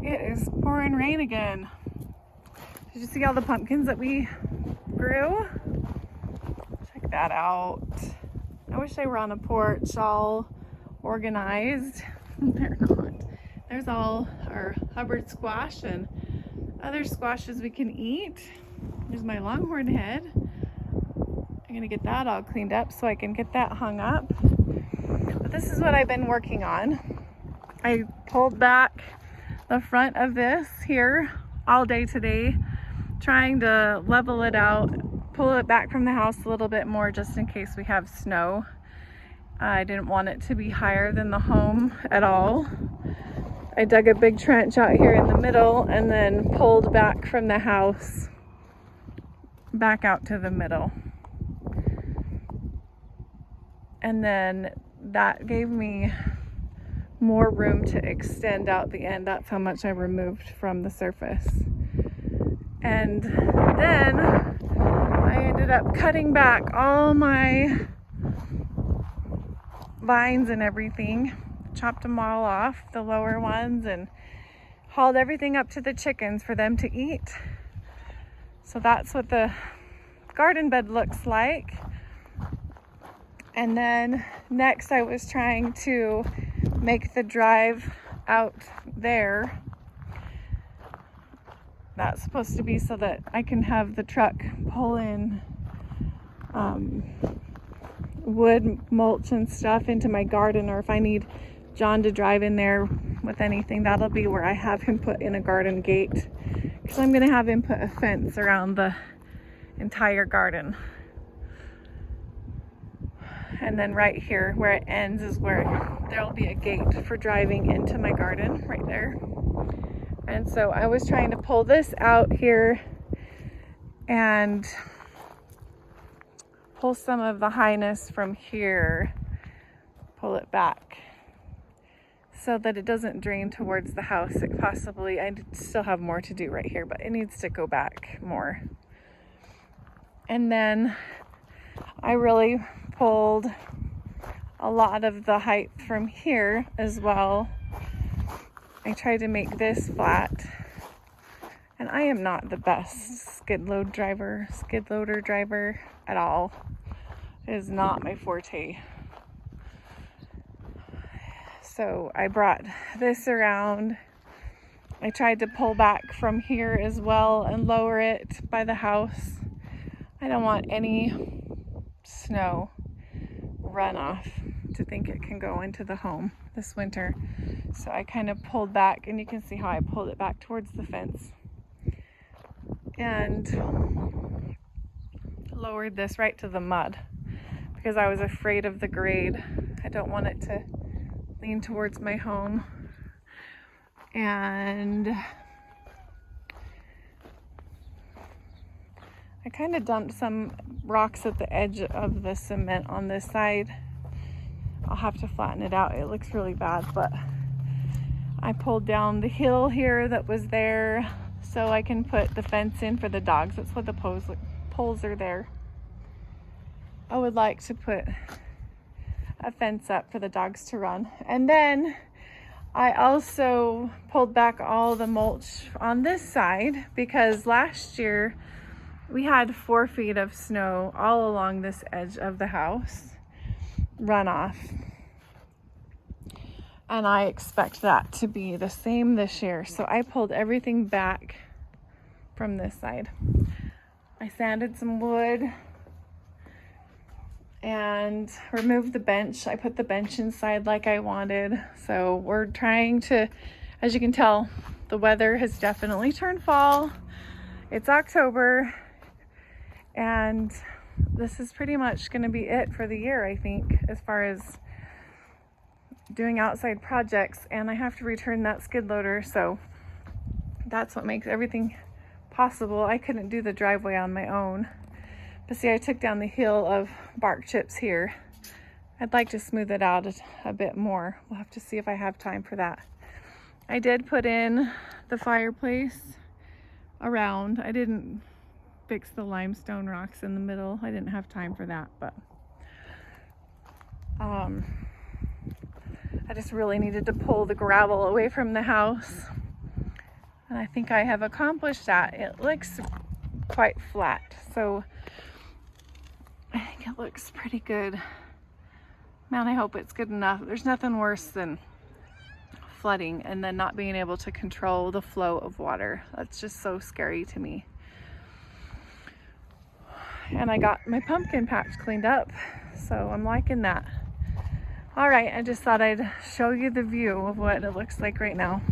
It is pouring rain again. Did you see all the pumpkins that we grew? Check that out. I wish they were on a porch all organized. They're not. There's all our Hubbard squash and other squashes we can eat. There's my longhorn head. I'm gonna get that all cleaned up so I can get that hung up. But this is what I've been working on. I pulled back the front of this here all day today, trying to level it out, pull it back from the house a little bit more just in case we have snow. I didn't want it to be higher than the home at all. I dug a big trench out here in the middle and then pulled back from the house back out to the middle. And then that gave me more room to extend out the end. That's how much I removed from the surface. And then I ended up cutting back all my vines and everything, chopped them all off, the lower ones, and hauled everything up to the chickens for them to eat. So that's what the garden bed looks like. And then next I was trying to make the drive out there. That's supposed to be so that I can have the truck pull in wood, mulch and stuff into my garden, or if I need John to drive in there with anything, that'll be where I have him put in a garden gate, because I'm gonna have him put a fence around the entire garden. And then right here where it ends is where there'll be a gate for driving into my garden right there. And so I was trying to pull this out here and pull some of the highness from here, pull it back so that it doesn't drain towards the house. It possibly, I still have more to do right here, but it needs to go back more. And then I really pulled a lot of the height from here as well. I tried to make this flat, and I am not the best skid loader driver at all. It is not my forte. So I brought this around. I tried to pull back from here as well and lower it by the house. I don't want any snow runoff to think it can go into the home this winter. So I kind of pulled back, and you can see how I pulled it back towards the fence and lowered this right to the mud because I was afraid of the grade. I don't want it to lean towards my home. And I kind of dumped some rocks at the edge of the cement on this side. I'll have to flatten it out. It looks really bad, but I pulled down the hill here that was there so I can put the fence in for the dogs. That's what the poles are there. I would like to put a fence up for the dogs to run. And then I also pulled back all the mulch on this side because last year we had 4 feet of snow all along this edge of the house runoff. And I expect that to be the same this year. So I pulled everything back from this side. I sanded some wood and removed the bench. I put the bench inside like I wanted. So we're trying to, as you can tell, the weather has definitely turned fall. It's October, and this is pretty much going to be it for the year, I think, as far as doing outside projects. And I have to return that skid loader, so that's what makes everything possible. I couldn't do the driveway on my own. But see, I took down the hill of bark chips here. I'd like to smooth it out a bit more. We'll have to see if I have time for that. I did put in the fireplace around. I didn't fix the limestone rocks in the middle. I didn't have time for that, but I just really needed to pull the gravel away from the house And I think I have accomplished that. It looks quite flat, so I think it looks pretty good. Man, I hope it's good enough. There's nothing worse than flooding and then not being able to control the flow of water. That's just so scary to me. And I got my pumpkin patch cleaned up, so I'm liking that. All right, I just thought I'd show you the view of what it looks like right now.